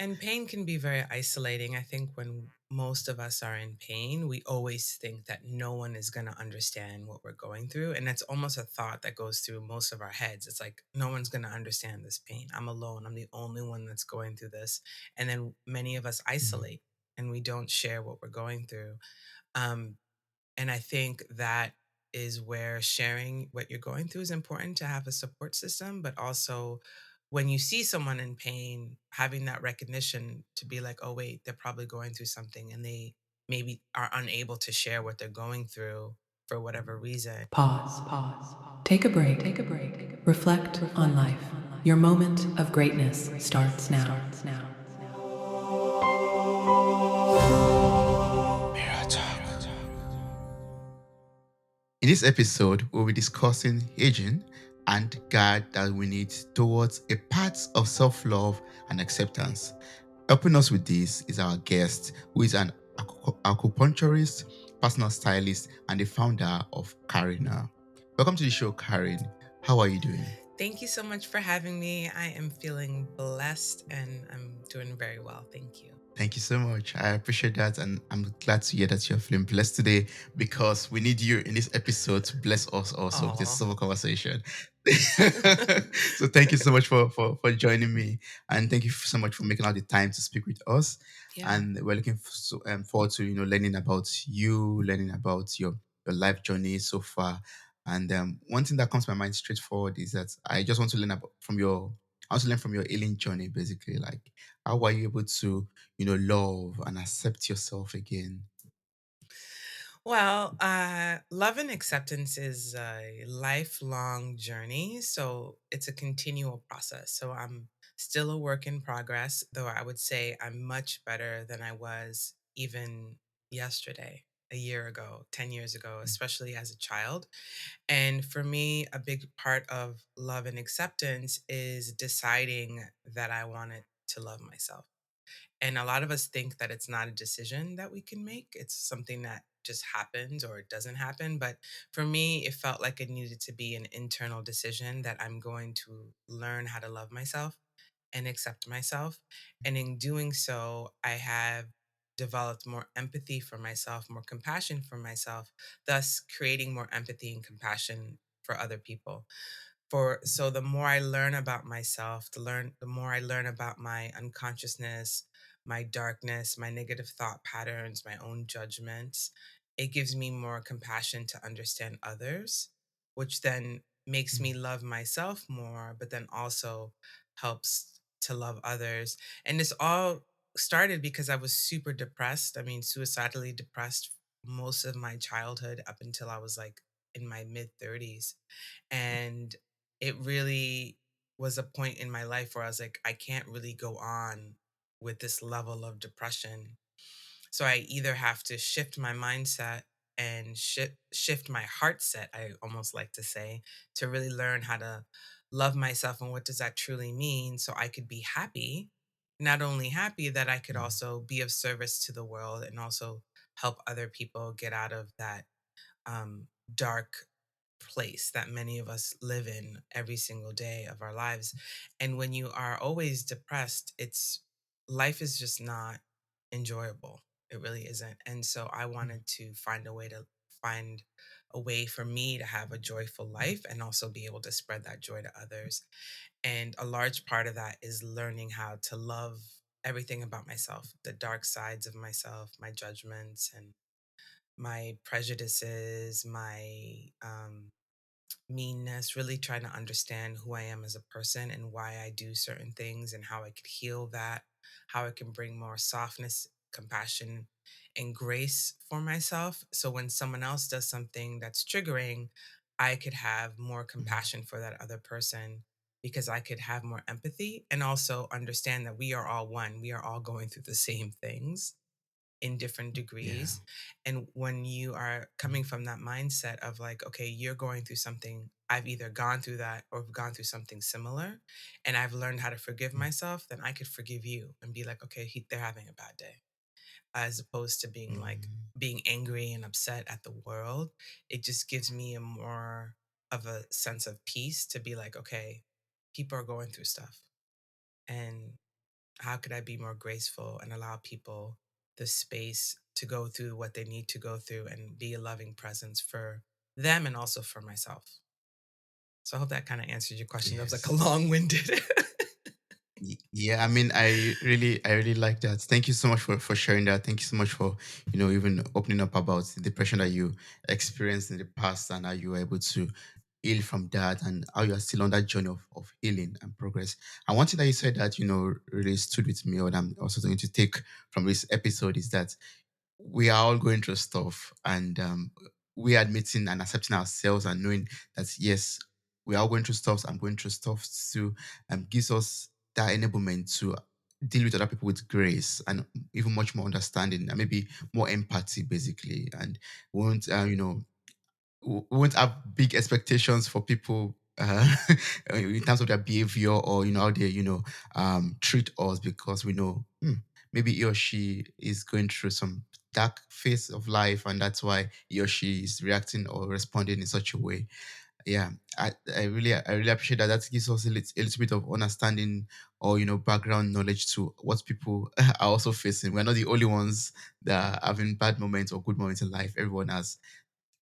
And pain can be very isolating. I think when most of us are in pain, we always think that no one is going to understand what we're going through. And that's almost a thought that goes through most of our heads. It's like, no one's going to understand this pain. I'm alone. I'm the only one that's going through this. And then many of us Mm. isolate and we don't share what we're going through. Um, and I think that is where sharing what you're going through is important to have a support system, but also when you see someone in pain, having that recognition to be like, oh, wait, they're probably going through something and they maybe are unable to share what they're going through for whatever reason. Pause, pause. Take a break. Take a break. Reflect on life. Your moment of greatness starts now. Mirror Talk. In this episode, we'll be discussing aging and guide that we need towards a path of self love and acceptance. Helping us with this is our guest, who is an acupuncturist, personal stylist, and the founder of Carina. Welcome to the show, Karine. How are you doing? Thank you so much for having me. I am feeling blessed and I'm doing very well. Thank you. Thank you so much. I appreciate that. And I'm glad to hear that you're feeling blessed today because we need you in this episode to bless us also with this Oh, civil conversation. So thank you so much for joining me. And thank you so much for making out the time to speak with us. yeah. And we're looking forward to, learning about you, learning about your life journey so far. And one thing that comes to my mind straightforward is that I just want to learn I want to learn from your healing journey, basically. Like, how are you able to love and accept yourself again? Well, love and acceptance is a lifelong journey. So it's a continual process. So I'm still a work in progress, though I would say I'm much better than I was even yesterday, a year ago, 10 years ago, especially as a child. And for me, a big part of love and acceptance is deciding that I wanted to love myself. And a lot of us think that it's not a decision that we can make. It's something that just happens or it doesn't happen. But for me, it felt like it needed to be an internal decision that I'm going to learn how to love myself and accept myself. And in doing so, I have developed more empathy for myself, more compassion for myself, thus creating more empathy and compassion for other people. For so the more I learn about myself, the more I learn about my unconsciousness, my darkness, my negative thought patterns, my own judgments, it gives me more compassion to understand others, which then makes me Mm, love myself more, but then also helps to love others. And this all started because I was super depressed. I mean, suicidally depressed most of my childhood up until I was like in my mid 30s. And it really was a point in my life where I was like, I can't really go on with this level of depression. So I either have to shift my mindset and shift my heart set, I almost like to say, to really learn how to love myself and what does that truly mean so I could be happy. Not only happy, that I could mm, also be of service to the world and also help other people get out of that dark place that many of us live in every single day of our lives. And when you are always depressed, it's life is just not enjoyable. It really isn't. And so I mm, wanted to find a way for me to have a joyful life and also be able to spread that joy to others. And a large part of that is learning how to love everything about myself, the dark sides of myself, my judgments and my prejudices, my meanness, really trying to understand who I am as a person and why I do certain things and how I could heal that, how I can bring more softness, compassion, and grace for myself. So when someone else does something that's triggering, I could have more mm, compassion for that other person because I could have more empathy and also understand that we are all one. We are all going through the same things in different yeah. degrees. And when you are coming from that mindset of like, okay, you're going through something, I've either gone through that or gone through something similar, and I've learned how to forgive Mm, myself, then I could forgive you and be like, okay, they're having a bad day. As opposed to being like, mm, being angry and upset at the world, it just gives me a more of a sense of peace to be like, okay, people are going through stuff. And How could I be more graceful and allow people the space to go through what they need to go through and be a loving presence for them and also for myself? So I hope that kind of answered your question. That was like a Yes. long winded. Yeah, I mean, I really like that. Thank you so much for sharing that. Thank you so much for, even opening up about the depression that you experienced in the past and how you were able to heal from that and how you are still on that journey of healing and progress. And one thing that you said that, really stood with me, or that I'm also going to take from this episode, is that we are all going through stuff, and we admitting and accepting ourselves and knowing that yes, we are all going through stuff. I'm going through stuff too, gives us that enablement to deal with other people with grace and even much more understanding and maybe more empathy, basically. And we won't we won't have big expectations for people in terms of their behavior, or how they treat us, because we know, maybe he or she is going through some dark phase of life, and that's why he or she is reacting or responding in such a way. Yeah, I really appreciate that. That gives us a little bit of understanding, or background knowledge to what people are also facing. We're not the only ones that are having bad moments or good moments in life. Everyone has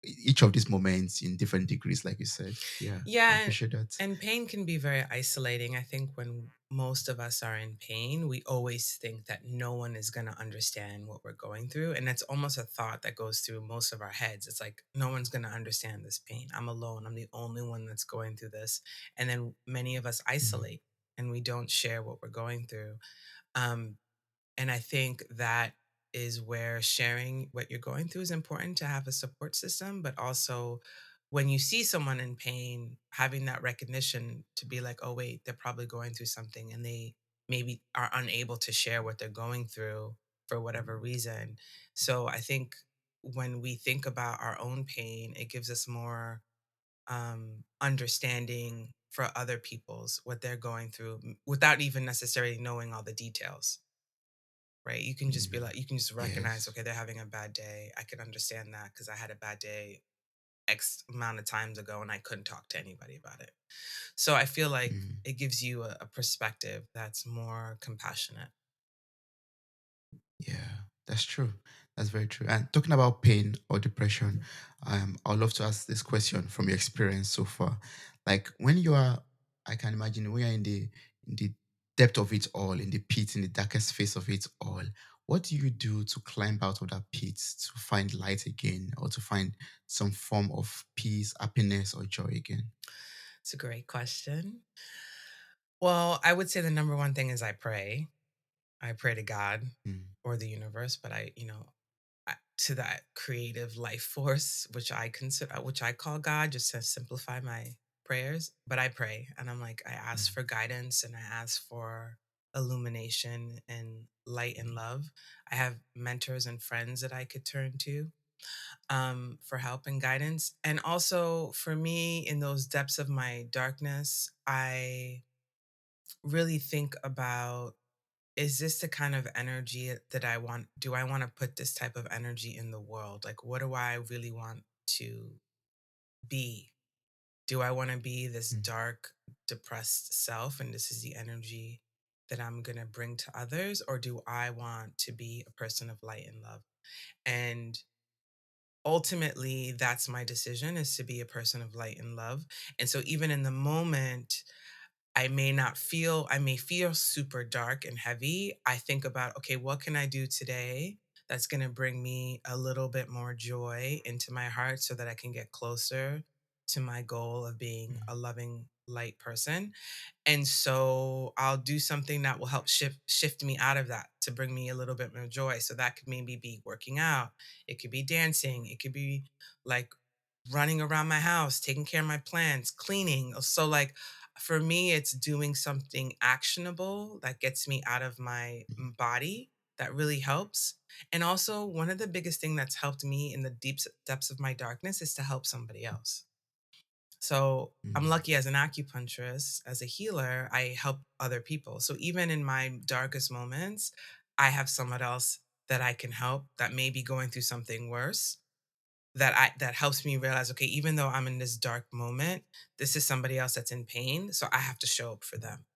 each of these moments in different degrees, like you said. Yeah, I Yeah, appreciate that. and pain can be very isolating. I think when most of us are in pain, we always think that no one is going to understand what we're going through. And that's almost a thought that goes through most of our heads. It's like, no one's going to understand this pain. I'm alone. I'm the only one that's going through this. And then many of us Mm, isolate and we don't share what we're going through. Um, and I think that is where sharing what you're going through is important, to have a support system, but also when you see someone in pain, having that recognition to be like, oh, wait, they're probably going through something and they maybe are unable to share what they're going through for whatever reason. So I think when we think about our own pain, it gives us more understanding for other people's what they're going through without even necessarily knowing all the details, right? You can just be mm, like, you can just recognize, yes. okay, they're having a bad day. I can understand that because I had a bad day X amount of times ago and I couldn't talk to anybody about it. So I feel like Mm. it gives you a perspective that's more compassionate. Yeah, that's true. That's very true. And talking about pain or depression, I'd love to ask this question from your experience so far. Like when you are, I can imagine when you're in the depth of it all, in the pit, in the darkest phase of it all. What do you do to climb out of that pit, to find light again, or to find some form of peace, happiness, or joy again? It's a great question. Well, I would say the number one thing is I pray. I pray to God Mm, or the universe, but to that creative life force, which I call God, just to simplify my prayers. But I pray and I'm like, I ask mm, for guidance and I ask for illumination and light and love. I have mentors and friends that I could turn to for help and guidance. And also for me, in those depths of my darkness, I really think about, is this the kind of energy that I want? Do I want to put this type of energy in the world? Like, what do I really want to be? Do I want to be this mm, dark, depressed self? And this is the energy that I'm going to bring to others? Or do I want to be a person of light and love? And ultimately, that's my decision, is to be a person of light and love. And so, even in the moment, I may feel super dark and heavy. I think about, okay, what can I do today that's going to bring me a little bit more joy into my heart so that I can get closer to my goal of being mm, a loving light person. And so I'll do something that will help shift me out of that to bring me a little bit more joy. So that could maybe be working out. It could be dancing. It could be like running around my house, taking care of my plants, cleaning. So like for me, it's doing something actionable that gets me out of my mm, body. That really helps. And also, one of the biggest thing that's helped me in the deep depths of my darkness is to help somebody else. So I'm mm, lucky, as an acupuncturist, as a healer, I help other people. So even in my darkest moments, I have someone else that I can help that may be going through something worse, that helps me realize, okay, even though I'm in this dark moment, this is somebody else that's in pain. So I have to show up for them.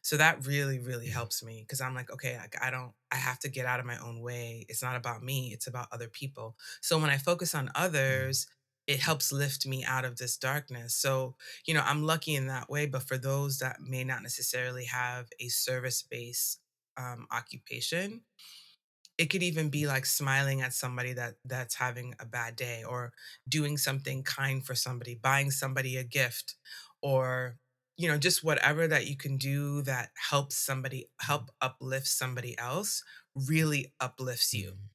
So that really, really Yeah. helps me because I'm like, okay, I don't, I have to get out of my own way. It's not about me, it's about other people. So when I focus on Mm, others, it helps lift me out of this darkness. So, I'm lucky in that way. But for those that may not necessarily have a service based occupation, it could even be like smiling at somebody that's having a bad day, or doing something kind for somebody, buying somebody a gift, or just whatever that you can do that helps somebody, help uplift somebody else, really uplifts you. mm.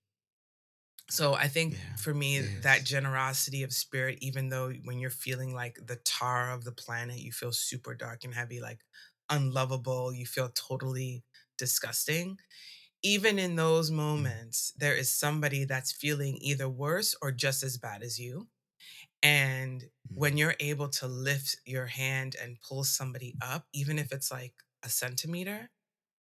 So I think Yeah. for me, that Yes. generosity of spirit, even though when you're feeling like the tar of the planet, you feel super dark and heavy, like unlovable, you feel totally disgusting, even in those Mm, moments, there is somebody that's feeling either worse or just as bad as you. And mm, when you're able to lift your hand and pull somebody up, even if it's like a centimeter,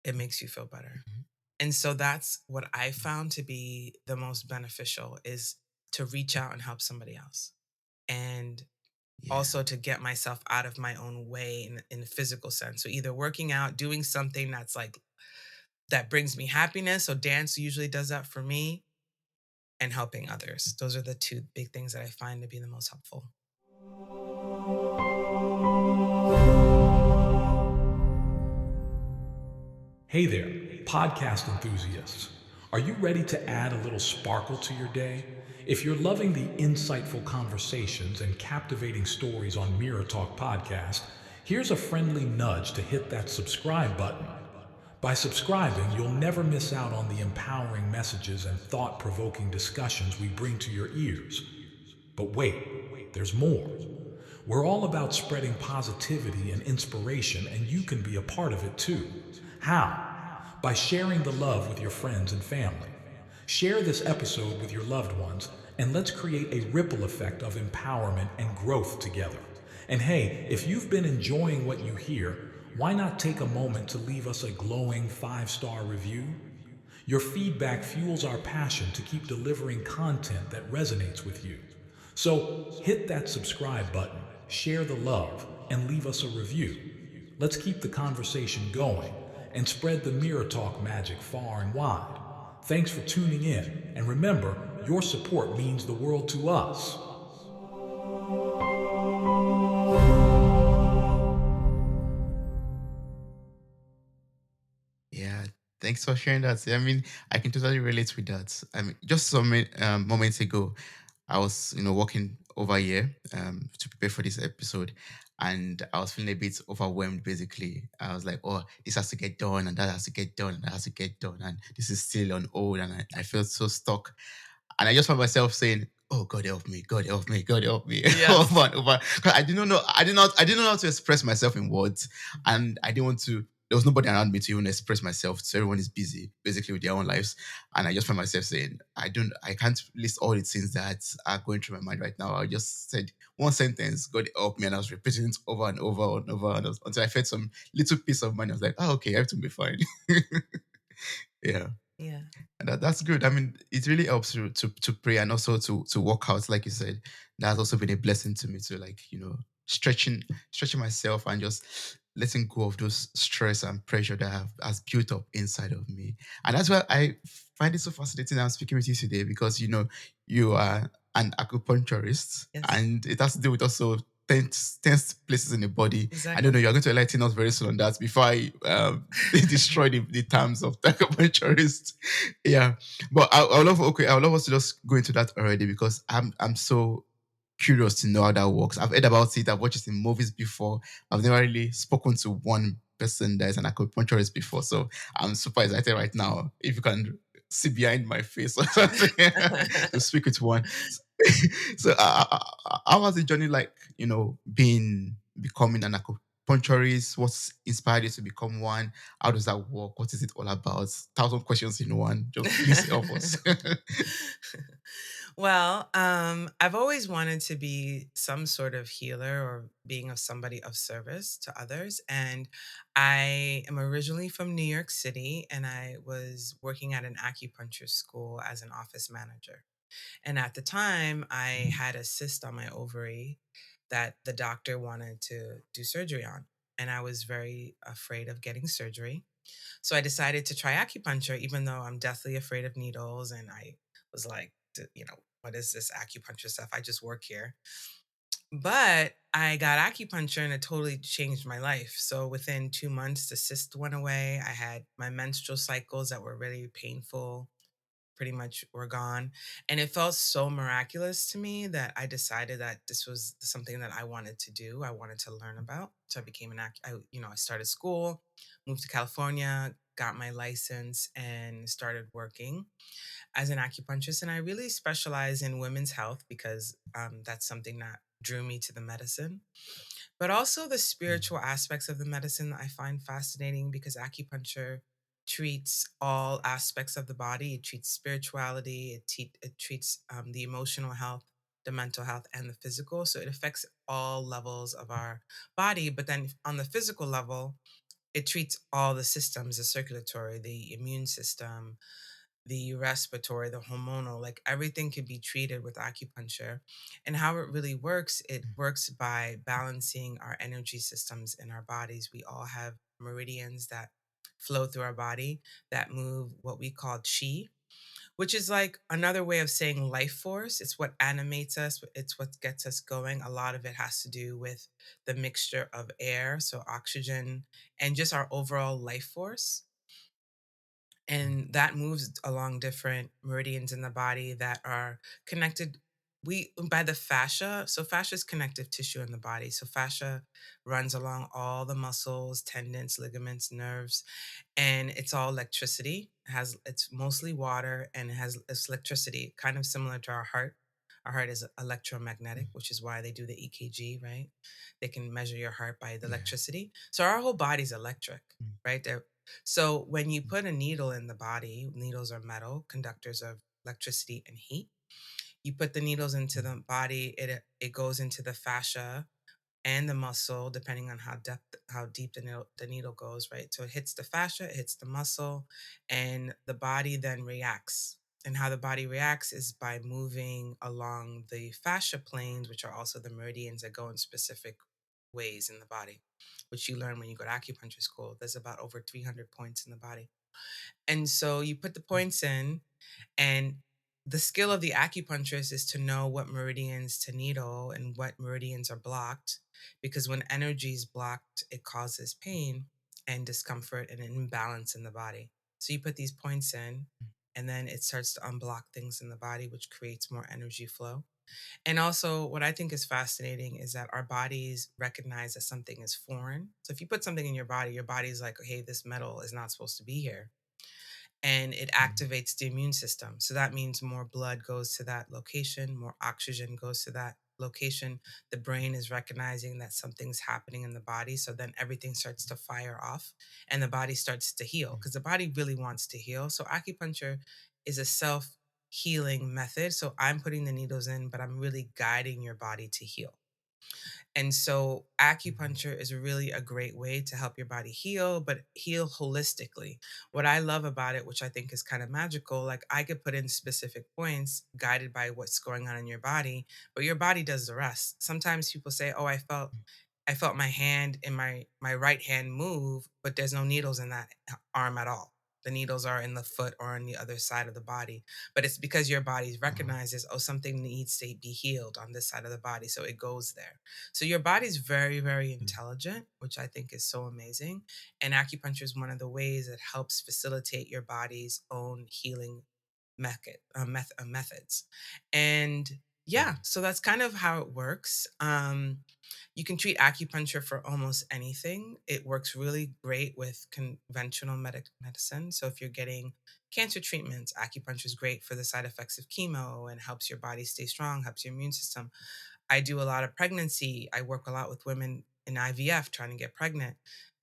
it makes you feel better. mhm, And so that's what I found to be the most beneficial, is to reach out and help somebody else. And yeah. also to get myself out of my own way in a physical sense. So either working out, doing something that's like that brings me happiness. So dance usually does that for me, and helping others. Those are the two big things that I find to be the most helpful. Hey there, podcast enthusiasts. Are you ready to add a little sparkle to your day? If you're loving the insightful conversations and captivating stories on Mirror Talk Podcast, here's a friendly nudge to hit that subscribe button. By subscribing, you'll never miss out on the empowering messages and thought provoking discussions we bring to your ears. But wait, there's more. We're all about spreading positivity and inspiration, and you can be a part of it too. How? By sharing the love with your friends and family. Share this episode with your loved ones, and let's create a ripple effect of empowerment and growth together. And hey, if you've been enjoying what you hear, why not take a moment to leave us a glowing 5-star review? Your feedback fuels our passion to keep delivering content that resonates with you. So hit that subscribe button, share the love, and leave us a review. Let's keep the conversation going and spread the Mirror Talk magic far and wide. Thanks for tuning in, and remember, your support means the world to us. Yeah. Thanks for sharing that. I mean, I can totally relate with that. I mean, just some moments ago, I was, walking over here to prepare for this episode, and I was feeling a bit overwhelmed. Basically, I was like, "Oh, this has to get done, and that has to get done, and that has to get done, and this is still on hold," and I felt so stuck. And I just found myself saying, "Oh, God help me, God help me, God help me," over Yes. and over. Because I didn't know how to express myself in words, and I didn't want to. There was nobody around me to even express myself. So everyone is busy, basically, with their own lives. And I just found myself saying, I can't list all the things that are going through my mind right now. I just said one sentence, God help me, and I was repeating it over and over and over until I felt some little peace of mind. I was like, oh, okay, everything will be fine. Yeah. Yeah. And that's good. I mean, it really helps to pray and also to work out, like you said. That's also been a blessing to me to, like, stretching myself and just letting go of those stress and pressure that has built up inside of me. And that's why I find it so fascinating I'm speaking with you today, because you are an acupuncturist, Yes. and it has to do with also tense places in the body. I don't know, Exactly. you're going to enlighten us very soon on that before I destroy the terms of the acupuncturist. Yeah, but I would love us to just go into that already, because I'm so curious to know how that works. I've heard about it. I've watched it in movies before. I've never really spoken to one person that is an acupuncturist before, so I'm super excited right now. If you can see behind my face or something, to speak with one. So, how was the journey like? Being becoming an acupuncturist. What's inspired you to become one? How does that work? What is it all about? Thousand questions in one. Just please help us. Well, I've always wanted to be some sort of healer, or being of somebody of service to others. And I am originally from New York City, and I was working at an acupuncture school as an office manager. And at the time, I had a cyst on my ovary that the doctor wanted to do surgery on. and I was very afraid of getting surgery. So I decided to try acupuncture, even though I'm deathly afraid of needles. And I was like, what is this acupuncture stuff? I just work here. But I got acupuncture and it totally changed my life. So within 2 months, the cyst went away. I had my menstrual cycles that were really painful, pretty much were gone. And it felt so miraculous to me that I decided that this was something that I wanted to do. I wanted to learn about. So I became I started school, moved to California, got my license, and started working as an acupuncturist. And I really specialize in women's health because that's something that drew me to the medicine, but also the spiritual aspects of the medicine I find fascinating because acupuncture treats all aspects of the body. It treats spirituality, it treats the emotional health, the mental health, and the physical. So it affects all levels of our body. But then on the physical level, it treats all the systems, the circulatory, the immune system, the respiratory, the hormonal, like everything can be treated with acupuncture. And how it really works, it works by balancing our energy systems in our bodies. We all have meridians that flow through our body that move what we call chi, which is like another way of saying life force. It's what animates us, it's what gets us going. A lot of it has to do with the mixture of air, so oxygen, and just our overall life force, and that moves along different meridians in the body that are connected we by the fascia. So fascia is connective tissue in the body, so fascia runs along all the muscles, tendons, ligaments, nerves, and it's all electricity. It's mostly water, and it's electricity, kind of similar to our heart. Our heart is electromagnetic, which is why they do the EKG, right? They can measure your heart by the Yeah. electricity. So our whole body's electric, right? So when you put a needle in the body, needles are metal, conductors of electricity and heat. You put the needles into the body, it goes into the fascia and the muscle, depending on how deep the needle goes, right? So it hits the fascia, it hits the muscle, and the body then reacts. And how the body reacts is by moving along the fascia planes, which are also the meridians that go in specific ways in the body, which you learn when you go to acupuncture school. There's about over 300 points in the body. And so you put the points in, and the skill of the acupuncturist is to know what meridians to needle and what meridians are blocked. Because when energy is blocked, it causes pain and discomfort and an imbalance in the body. So you put these points in, and then it starts to unblock things in the body, which creates more energy flow. And also, what I think is fascinating is that our bodies recognize that something is foreign. So if you put something in your body's like, hey, this metal is not supposed to be here, and it activates the immune system. So that means more blood goes to that location, more oxygen goes to that location. The brain is recognizing that something's happening in the body. So then everything starts to fire off and the body starts to heal because the body really wants to heal. So acupuncture is a self healing method. So I'm putting the needles in, but I'm really guiding your body to heal. And so acupuncture is really a great way to help your body heal, but heal holistically. What I love about it, which I think is kind of magical, like I could put in specific points guided by what's going on in your body, but your body does the rest. Sometimes people say, "Oh, I felt my hand in my right hand move, but there's no needles in that arm at all. The needles are in the foot or on the other side of the body. But it's because your body recognizes, oh, something needs to be healed on this side of the body. So it goes there. So your body's very, very intelligent, which I think is so amazing. And acupuncture is one of the ways that helps facilitate your body's own healing methods. And yeah, so that's kind of how it works. You can treat acupuncture for almost anything. It works really great with conventional medicine. So if you're getting cancer treatments, acupuncture is great for the side effects of chemo and helps your body stay strong, helps your immune system. I do a lot of pregnancy. I work a lot with women in IVF trying to get pregnant.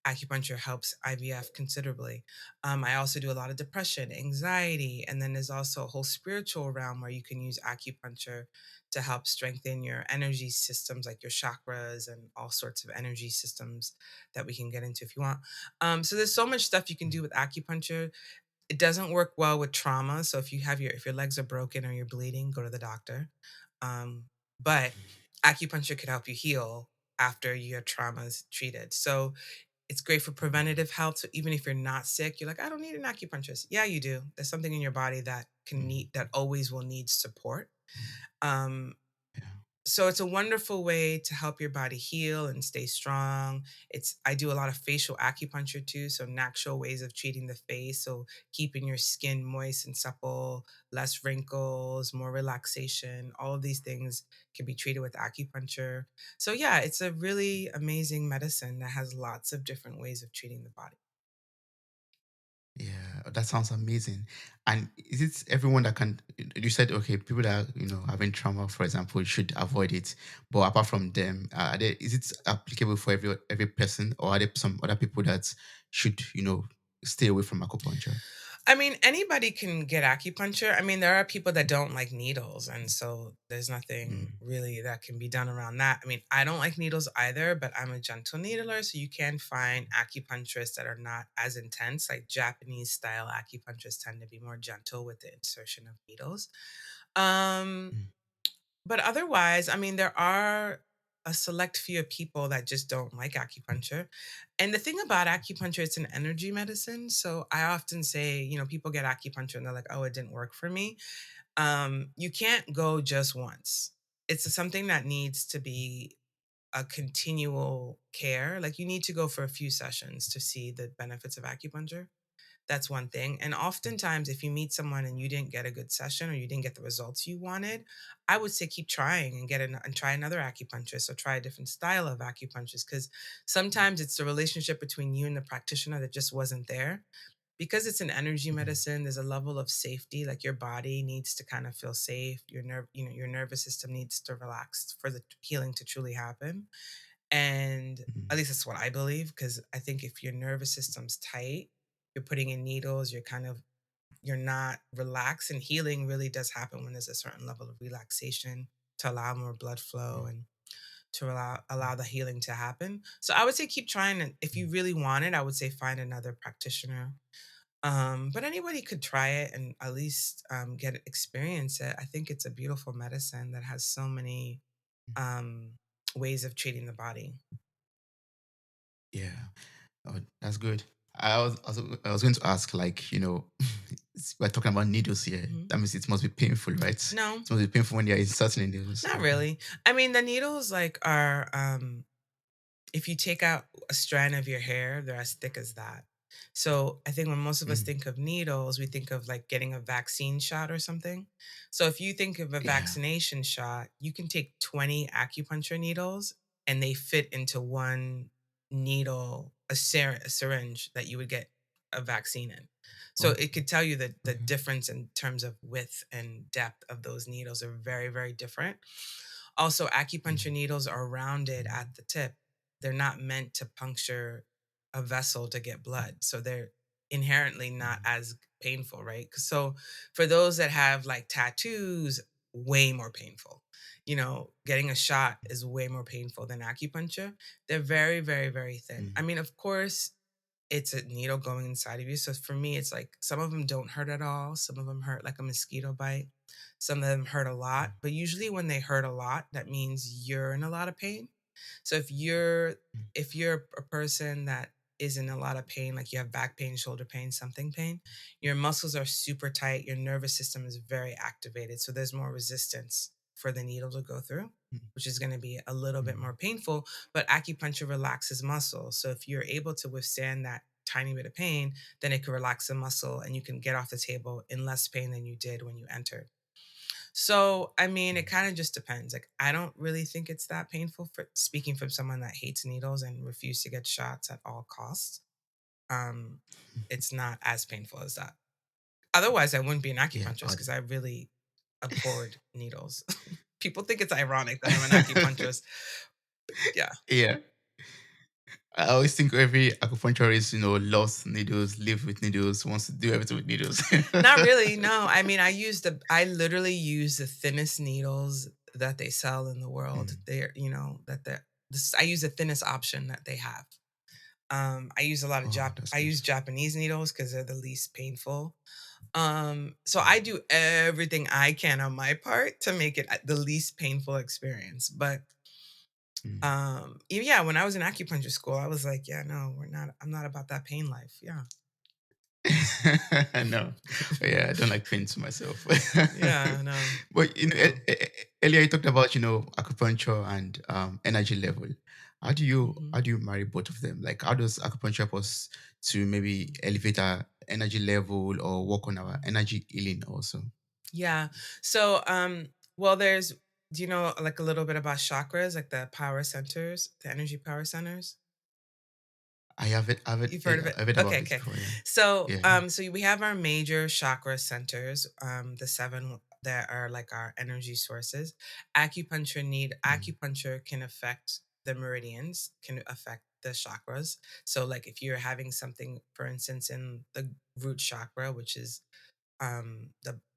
Acupuncture helps IVF considerably. I also do a lot of depression, anxiety, and then there's also a whole spiritual realm where you can use acupuncture to help strengthen your energy systems, like your chakras and all sorts of energy systems that we can get into if you want. So there's so much stuff you can do with acupuncture. It doesn't work well with trauma. So if your legs are broken or you're bleeding, go to the doctor. Um, but acupuncture can help you heal after your trauma's treated. So it's great for preventative health. So even if you're not sick, you're like, I don't need an acupuncturist. Yeah, you do. There's something in your body that can Mm. need, that always will need support. Um, Yeah. so it's a wonderful way to help your body heal and stay strong. I do a lot of facial acupuncture too, so natural ways of treating the face, so keeping your skin moist and supple, less wrinkles, more relaxation. All of these things can be treated with acupuncture. So yeah, it's a really amazing medicine that has lots of different ways of treating the body. Yeah, that sounds amazing. And is it everyone that can? You said okay, people that are, having trauma, for example, should avoid it. But apart from them, is it applicable for every person, or are there some other people that should stay away from acupuncture? I mean, anybody can get acupuncture. I mean, there are people that don't like needles, and so there's nothing Mm. really that can be done around that. I mean, I don't like needles either, but I'm a gentle needler, so you can find acupuncturists that are not as intense. Like Japanese style acupuncturists tend to be more gentle with the insertion of needles. Um, Mm. but otherwise, I mean, there are a select few of people that just don't like acupuncture. And the thing about acupuncture, it's an energy medicine. So I often say, people get acupuncture and they're like, oh, it didn't work for me. You can't go just once. It's something that needs to be a continual care. Like you need to go for a few sessions to see the benefits of acupuncture. That's one thing. And oftentimes, if you meet someone and you didn't get a good session or you didn't get the results you wanted, I would say keep trying and and try another acupuncturist or try a different style of acupuncturist because sometimes it's the relationship between you and the practitioner that just wasn't there. Because it's an energy Mm. medicine, there's a level of safety. Like your body needs to kind of feel safe. Your nervous system needs to relax for the healing to truly happen. And Mm. at least that's what I believe, because I think if your nervous system's tight, you're putting in needles, you're not relaxed. And healing really does happen when there's a certain level of relaxation to allow more blood flow Mm. and to allow the healing to happen. So I would say keep trying, and if you really want it, I would say find another practitioner. But anybody could try it and at least experience it. I think it's a beautiful medicine that has so many um, ways of treating the body. Yeah. Oh, that's good. I was going to ask, like, we're talking about needles here. Mhm. That means it must be painful, right? No, It must be painful when you're inserting needles. not Okay. really. I mean, the needles like are if you take out a strand of your hair, they're as thick as that. So I think when most of us Mm. think of needles, we think of like getting a vaccine shot or something. So if you think of a Yeah. vaccination shot, you can take 20 acupuncture needles and they fit into one needle, a syringe that you would get a vaccine in. So Oh, it could tell you that the okay. difference in terms of width and depth of those needles are very, very different. Also, acupuncture Mm. needles are rounded at the tip. They're not meant to puncture a vessel to get blood. So they're inherently not Mm. as painful, right? So for those that have like tattoos, way more painful. Getting a shot is way more painful than acupuncture. They're very, very, very thin. I Mm. mean, of course, it's a needle going inside of you. So for me, it's like some of them don't hurt at all. Some of them hurt like a mosquito bite. Some of them hurt a lot. But usually when they hurt a lot, that means you're in a lot of pain. So Mm. if you're a person that is in a lot of pain, like you have back pain, shoulder pain, something pain, your muscles are super tight, your nervous system is very activated. So there's more resistance for the needle to go through, Mm. which is going to be a little bit Mm. more painful. But acupuncture relaxes muscle. So if you're able to withstand that tiny bit of pain, then it can relax the muscle and you can get off the table in less pain than you did when you entered. So, I mean, it Mm. kind of just depends. Like, I don't really think it's that painful for speaking from someone that hates needles and refuse to get shots at all costs. Um, it's not as painful as that. Otherwise, I wouldn't be an Yeah. acupuncturist because I really abhorred needles. People think it's ironic that I'm an acupuncturist. Yeah. Yeah. I always think every acupuncturist, loves needles, live with needles, wants to do everything with needles. Not really, no. I mean, I literally use the thinnest needles that they sell in the world. Mm. I use the thinnest option that they have. I use a lot of Oh, that's I good. use Japanese needles because they're the least painful. So I Mm. do everything I can on my part to make it the least painful experience. But Mm. Yeah, when I was in acupuncture school, I was like, yeah, no, we're not. I'm not about that pain life. Yeah. No, yeah, I don't like pain to myself. Yeah, no, But no. earlier you talked about acupuncture and energy level. How Mhm. do you marry both of them? Like, how does acupuncture help us to maybe elevate our energy level or work on our energy healing also? Yeah. So, well, do you know like a little bit about chakras, like the power centers, the energy power centers? You've heard of it? I've heard Okay, about it okay. before. Yeah, So, yeah. so we have our major chakra centers, the seven that are like our energy sources. Mm, Acupuncture can affect the meridians, can affect the chakras. So, like if you're having something, for instance, in the root chakra, which is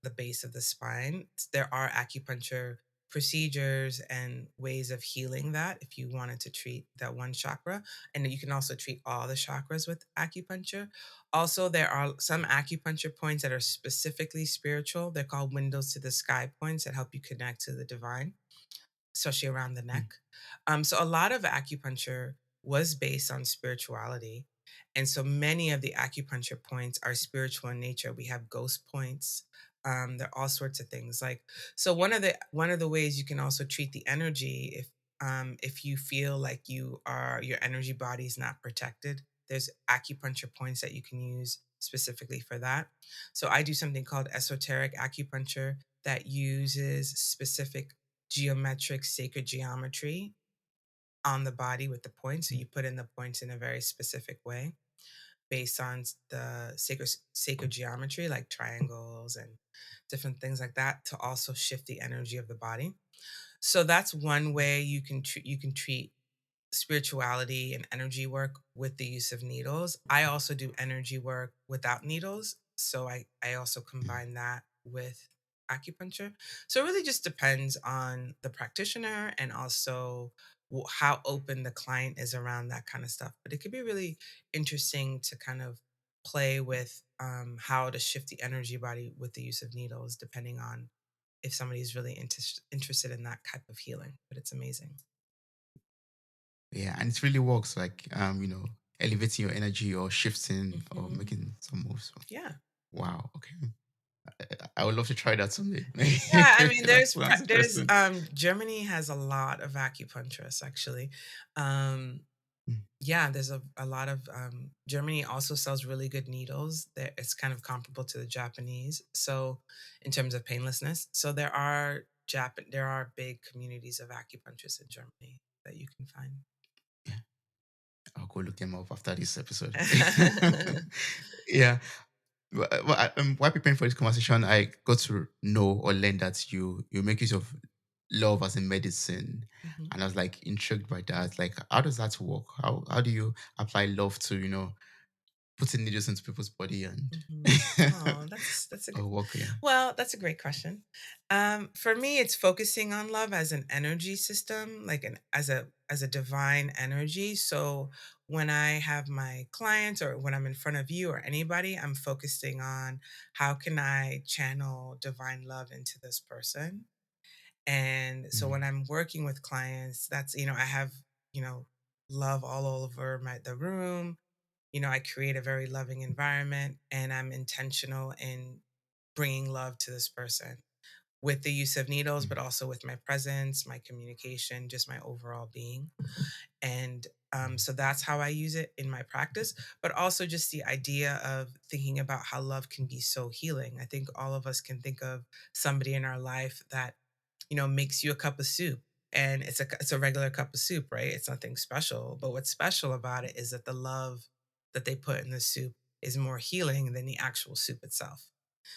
the base of the spine. There are acupuncture procedures and ways of healing that if you wanted to treat that one chakra. And you can also treat all the chakras with acupuncture. Also, there are some acupuncture points that are specifically spiritual. They're called windows to the sky points that help you connect to the divine, especially around the mm, neck. So a lot of acupuncture was based on spirituality. And so many of the acupuncture points are spiritual in nature. We have ghost points. There are all sorts of things. Like so one of the ways you can also treat the energy if you feel like your energy body is not protected, there's acupuncture points that you can use specifically for that. So I do something called esoteric acupuncture that uses specific geometric sacred geometry on the body with the points. So mm, you put in the points in a very specific way based on the sacred geometry, like triangles and different things like that, to also shift the energy of the body. So that's one way you can treat spirituality and energy work with the use of needles. I also do energy work without needles. So I also mm. combine that with acupuncture. So it really just depends on the practitioner and also how open the client is around that kind of stuff. But it could be really interesting to kind of play with how to shift the energy body with the use of needles, depending on if somebody's really interested in that type of healing. But it's amazing. Yeah, and it really works. Like, elevating your energy or shifting or Hmm. making some moves. Yeah. Wow. Okay. I would love to try that someday. Yeah, I mean, That sounds there's interesting. Germany has a lot of acupuncturists actually. Um, Mm, yeah, there's a lot of Germany also sells really good needles. That it's kind of comparable to the Japanese. So in terms of painlessness, so there are big communities of acupuncturists in Germany that you can find. yeah, I'll go look them up after this episode. Yeah. While preparing for this conversation, I got to know or learn that you make use of love as a medicine, Mhm, and I was like intrigued by that. Like, how does that work? How do you apply love to putting needles into people's body and mhm. Oh, that's a good. or work? Yeah. Well, that's a great question. For me, it's focusing on love as an energy system, like an as a divine energy. So when I have my clients or when I'm in front of you or anybody, I'm focusing on how can I channel divine love into this person. And so when Mm, I'm working with clients, that's I have you know love all over the room. I create a very loving environment and I'm intentional in bringing love to this person with the use of needles, but mm, also with my presence, my communication, just my overall being. And mm, so that's how I use it in my practice, but also just the idea of thinking about how love can be so healing. I think all of us can think of somebody in our life that, makes you a cup of soup. And it's a regular cup of soup, right? It's nothing special. But what's special about it is that the love that they put in the soup is more healing than the actual soup itself.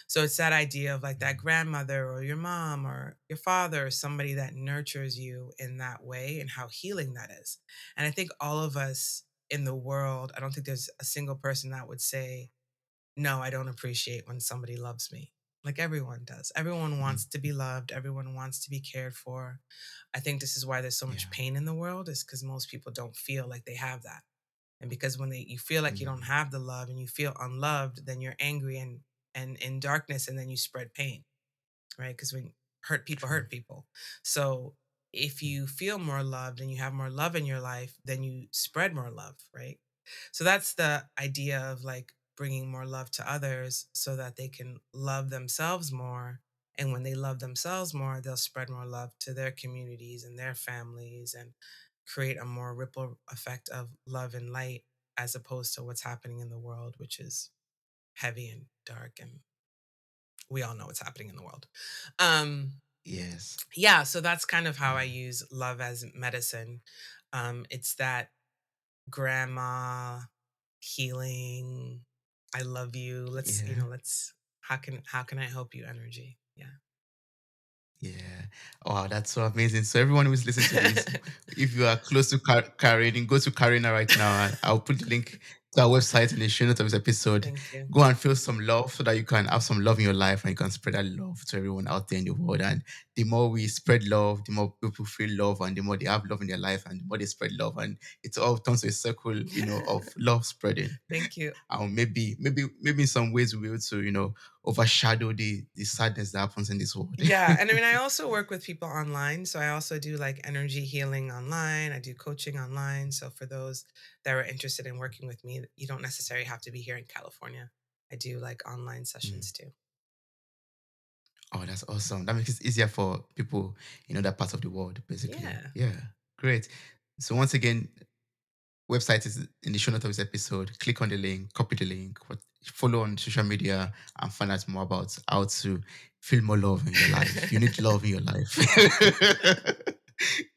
So it's that idea of like that mm. grandmother or your mom or your father or somebody that nurtures you in that way and how healing that is. And I think all of us in the world, I don't think there's a single person that would say, no, I don't appreciate when somebody loves me. Like everyone does. Everyone Mm. wants to be loved. Everyone wants to be cared for. I think this is why there's so much Yeah. pain in the world, is because most people don't feel like they have that. And because when you feel like you don't Mm, have the love and you feel unloved, then you're angry and in darkness, and then you spread pain, right? Because when true. hurt people. So if you feel more loved and you have more love in your life, then you spread more love, right? So that's the idea of like bringing more love to others so that they can love themselves more. And when they love themselves more, they'll spread more love to their communities and their families and create a more ripple effect of love and light as opposed to what's happening in the world, which is heavy and dark. And we all know what's happening in the world. Um, Yes. yeah, so that's kind of how I Yeah. use love as medicine. It's that grandma healing, I love you. Yeah. Let's how can I help you energy? Yeah. Yeah. Wow, that's so amazing. So everyone who's listening to this, if you are close to Carine, go to Carina right now. And I'll put the link to our website in the show notes of this episode. Thank you. Go and feel some love so that you can have some love in your life and you can spread that love to everyone out there in the world. And the more we spread love, the more people feel love and the more they have love in their life and the more they spread love. And it all turns to a circle, of love spreading. Thank you. Maybe in some ways we'll be able to, overshadow the sadness that happens in this world. Yeah, and I mean, I also work with people online, so I also do like energy healing online. I do coaching online. So for those that are interested in working with me, you don't necessarily have to be here in California. I do like online Mm. sessions too. Oh, that's awesome. That makes it easier for people in other parts of the world, basically. Yeah. Yeah, great. So once again, website is in the show notes of this episode. Click on the link, copy the link, follow on social media, and find out more about how to feel more love in your life. You need love in your life.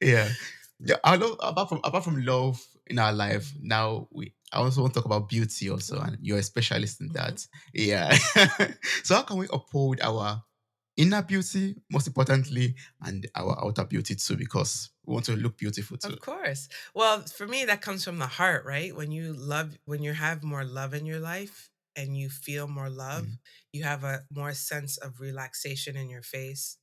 Yeah, yeah. I love apart from love in our life. Mhm. Now I also want to talk about beauty also, Ooh. and you're a specialist in Mhm. that. Yeah. So how can we uphold our inner beauty, most importantly, and our outer beauty too? Because we want to look beautiful too. Of course. Well, for me, that comes from the heart, right? When you have more love in your life and you feel more love, Mm, you have a more sense of relaxation in your face.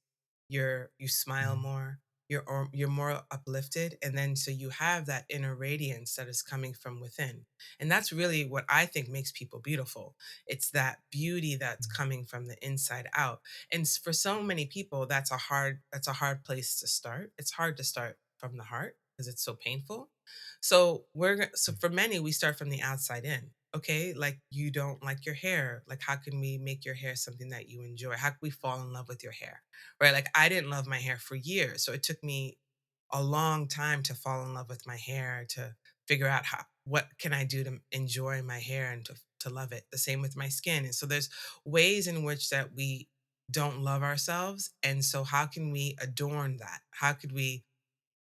You smile mm, more. You're more uplifted, and then so you have that inner radiance that is coming from within, and that's really what I think makes people beautiful. It's that beauty that's mm, coming from the inside out, and for so many people, that's a hard place to start. It's hard to start from the heart because it's so painful. So mm, for many, we start from the outside in. Okay, like you don't like your hair. Like, how can we make your hair something that you enjoy? How can we fall in love with your hair? Right? Like, I didn't love my hair for years, so it took me a long time to fall in love with my hair, to figure out what can I do to enjoy my hair and to love it. The same with my skin. And so there's ways in which that we don't love ourselves, and so how can we adorn that? How could we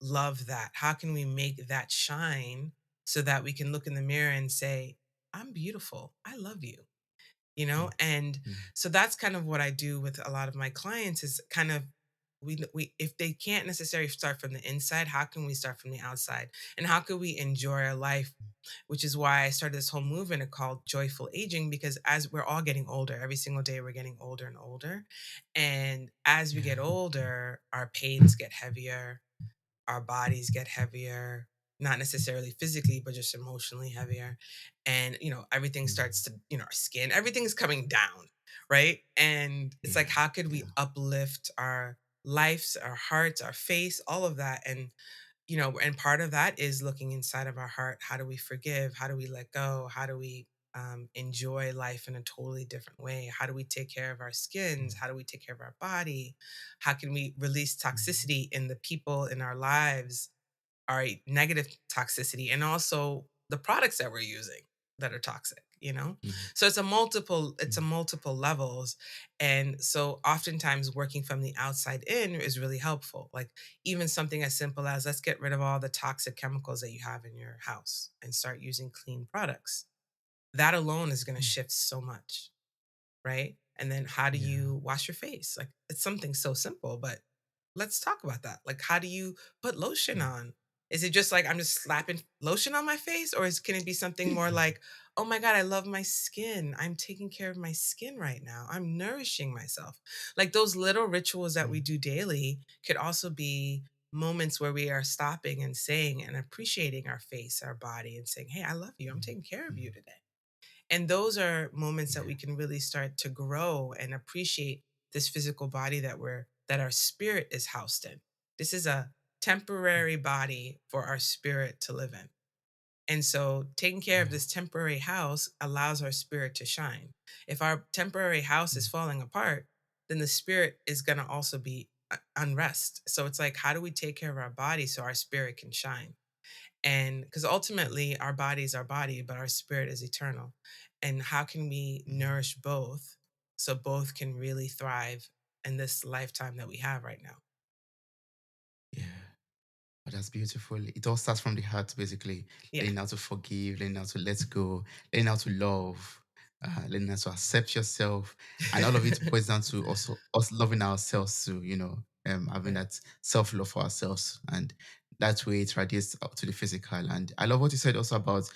love that? How can we make that shine so that we can look in the mirror and say, I'm beautiful. I love you. mm, And mm, so that's kind of what I do with a lot of my clients is kind of we if they can't necessarily start from the inside, how can we start from the outside? And how could we enjoy our life? Which is why I started this whole movement called joyful aging, because as we're all getting older, every single day we're getting older and older. And as we get yeah. older, our pains get heavier, our bodies get heavier, not necessarily physically, but just emotionally heavier. And, everything Mm, starts to, our skin, everything's coming down, right? And it's like, yeah. how could we Yeah. uplift our lives, our hearts, our face, all of that? And part of that is looking inside of our heart. How do we forgive? How do we let go? How do we enjoy life in a totally different way? How do we take care of our skins? Mm, How do we take care of our body? How can we release mm, toxicity in the people in our lives, our negative toxicity, and also the products that we're using that are toxic? mm, So it's a mm, multiple levels. And so oftentimes working from the outside in is really helpful. Like even something as simple as, let's get rid of all the toxic chemicals that you have in your house and start using clean products. That alone is going to mm, shift so much, right? And then how do yeah. you wash your face? Like it's something so simple, but let's talk about that. Like how do you put lotion Mm, on? Is it just like I'm just slapping lotion on my face, or can it be something more like, "Oh my god, I love my skin. I'm taking care of my skin right now. I'm nourishing myself." Like those little rituals that we mm, do daily could also be moments where we are stopping and saying and appreciating our face, our body, and saying, "Hey, I love you. I'm mm, taking care of you mm, today." And those are moments that yeah. we can really start to grow and appreciate this physical body that our spirit is housed in. This is a temporary body for our spirit to live in. And so taking care of Yeah. this temporary house allows our spirit to shine. If our temporary house is Mm. falling apart, then the spirit is going to also be unrest. So it's like, how do we take care of our body so our spirit can shine? And because ultimately our body is our body, but our spirit is eternal. And how can we Mm. nourish both so both can really thrive in this lifetime that we have right now? Yeah. Oh, that's beautiful. It all starts from the heart, basically. Yeah. Learning how to forgive, learning how to let go, learning how to love, learning how to accept yourself. And all of it boils down to also us loving ourselves too, having Yeah. that self love for ourselves. And that way it radiates up to the physical. And I love what you said also about,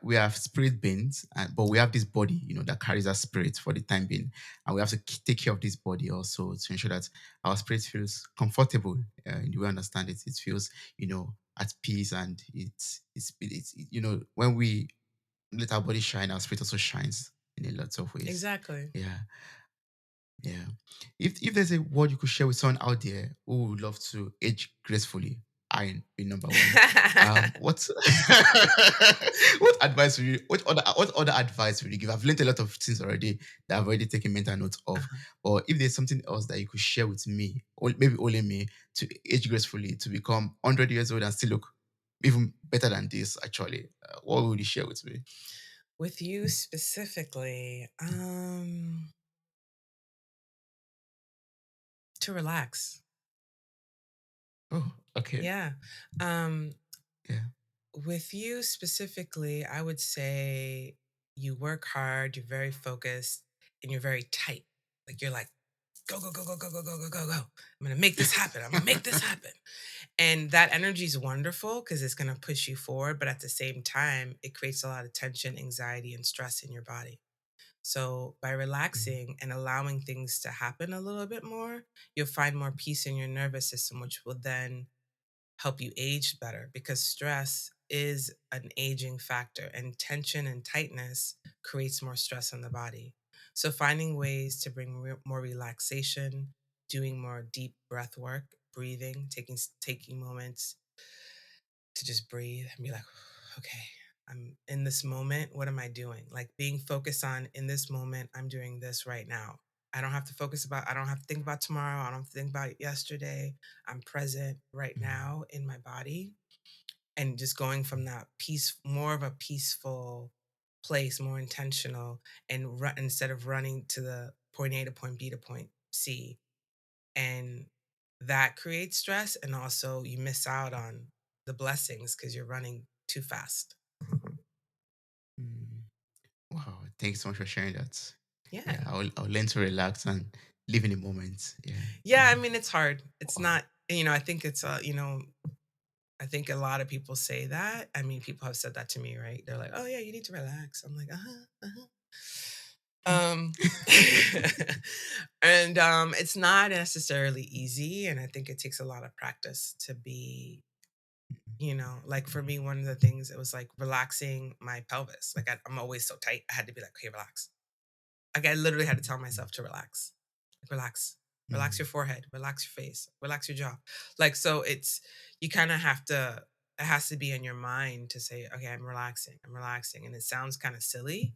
we are spirit beings, but we have this body, that carries our spirit for the time being. And we have to take care of this body also to ensure that our spirit feels comfortable in the way I understand it. It feels, at peace, and when we let our body shine, our spirit also shines in a lot of ways. Exactly. Yeah, yeah. If there's a word you could share with someone out there who would love to age gracefully, I be number one. What what advice would you what other advice would you give? I've learned a lot of things already that I've already taken mental notes of. Uh-huh. But if there's something else that you could share with me, or maybe only me, to age gracefully, to become 100 years old and still look even better than this, actually, what would you share with me? With you specifically, to relax. Oh, okay. Yeah. Um, Yeah. with you specifically, I would say you work hard, you're very focused, and you're very tight. Like you're like, go, go, go, go, go, go, go, go, go, go. I'm gonna make this happen. I'm gonna make this happen. And that energy is wonderful because it's gonna push you forward, but at the same time, it creates a lot of tension, anxiety, and stress in your body. So by Mm, relaxing and allowing things to happen a little bit more, you'll find more peace in your nervous system, which will then help you age better because stress is an aging factor and tension and tightness creates more stress in the body. So finding ways to bring more relaxation, doing more deep breath work, breathing, taking moments to just breathe and be like, okay, I'm in this moment. What am I doing? Like being focused on in this moment, I'm doing this right now. I don't have to think about tomorrow. I don't have to think about yesterday. I'm present right mm, now in my body and just going from that peace, more of a peaceful place, more intentional and instead of running to the point A to point B to point C. And that creates stress. And also you miss out on the blessings because you're running too fast. mm. Wow, thanks so much for sharing that. Yeah. Yeah, I'll learn to relax and live in the moment. Yeah, Yeah. I yeah. mean, it's hard. It's Wow. not, I think it's, I think a lot of people say that. I mean, people have said that to me, right? They're like, oh, yeah, you need to relax. I'm like, uh-huh, uh-huh. Um, and it's not necessarily easy. And I think it takes a lot of practice to be, like for me, one of the things, it was like relaxing my pelvis. Like I'm always so tight. I had to be like, okay, relax. Like I literally had to tell myself to relax. Like, relax. Relax your Mm, forehead, relax your face, relax your jaw. Like so you kind of have to it has to be in your mind to say, okay, I'm relaxing. I'm relaxing. And it sounds kind of silly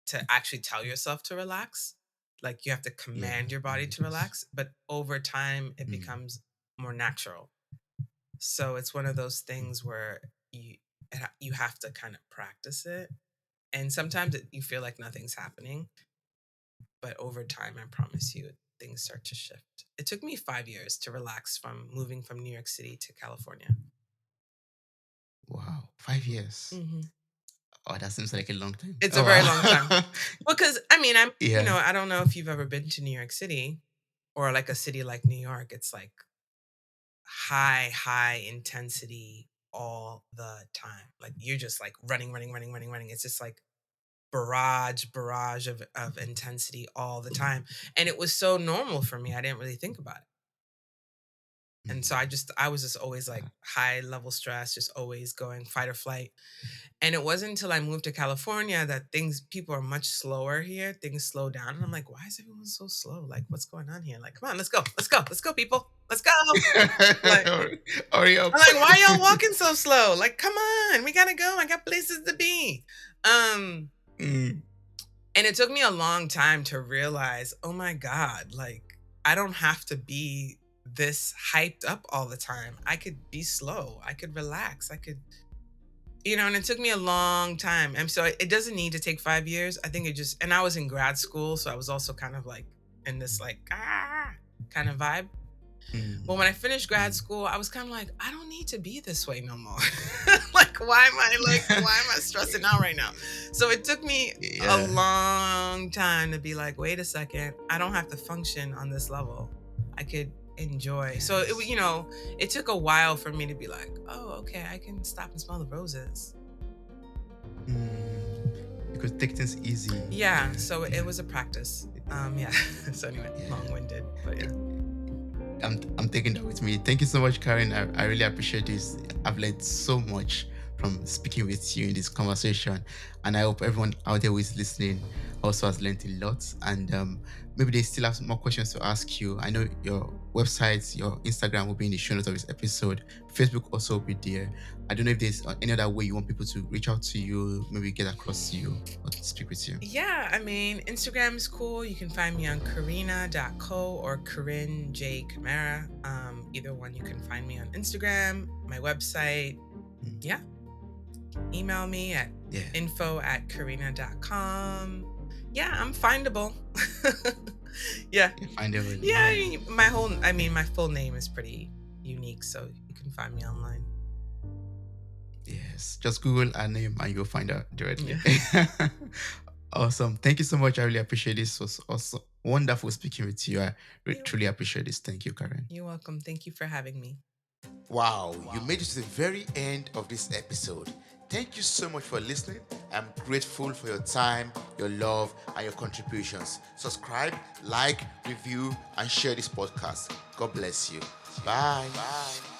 to actually tell yourself to relax. Like you have to yeah, command your yeah, body it to does. relax, but over time it Mm, becomes more natural. So it's one of those mm. things where you have to kind of practice it. And sometimes you feel like nothing's happening, but over time, I promise you, things start to shift. It took me 5 years to relax from moving from New York City to California. Wow, 5 years. hmm Oh, that seems like a long time. It's a Oh, very long time. wow. Because I mean, Yeah. I don't know if you've ever been to New York City or like a city like New York. It's like high intensity all the time. Like you're just like running, running, running, running, running. It's just like barrage of intensity all the time. And it was so normal for me. I didn't really think about it. And so Mm, I was just always like uh, high level stress, just always going fight or flight. And it wasn't until I moved to California that people are much slower here. Things slow down. And I'm like, why is everyone so slow? Like, what's going on here? Like, come on, let's go, people. Let's go. Like, Hurry up. I'm like, why y'all walking so slow? Like, come on, we gotta go. I got places to be. Mm, And it took me a long time to realize, oh my God, like, I don't have to be this hyped up all the time. I could be slow. I could relax. I could, and it took me a long time. And so it doesn't need to take 5 years. I think it just, and I was in grad school. So I was also kind of like in this like, kind of vibe. But when I finished grad mm, school, I was kind of like, I don't need to be this way no more. Like, why am I stressing out right now? So it took me a yeah. long time to be like, wait a second, I don't have to function on this level. I could enjoy. So Yes. it took a while for me to be like, oh, okay, I can stop and smell the roses. You could take things easy. Yeah. Yeah. So it Yeah. was a practice. Yeah. So anyway, Yeah. long-winded, but yeah. I'm taking that with me. Thank you so much, Karen. I really appreciate this. I've learned so much from speaking with you in this conversation, and I hope everyone out there who is listening also has learned a lot. And maybe they still have some more questions to ask you. I know your websites, your Instagram will be in the show notes of this episode. Facebook also will be there. I don't know if there's any other way you want people to reach out to you, maybe get across to you or to speak with you. Yeah, I mean, Instagram is cool. You can find me on carina.co or Carine J. Camara. Either one, you can find me on Instagram, my website. Mm, Yeah, email me at yeah, info@carina.com. Yeah, I'm findable. Yeah. you find it. Yeah, Yeah. my full name is pretty unique, so you can find me online. Yes, just Google our name and you'll find out directly. Yeah. Awesome. Thank you so much. I really appreciate this. It was also wonderful speaking with you. I You- truly appreciate this. Thank you, Karen. You're welcome. Thank you for having me. Wow, you made it to the very end of this episode. Thank you so much for listening. I'm grateful for your time, your love, and your contributions. Subscribe, like, review, and share this podcast. God bless you. Bye. Bye.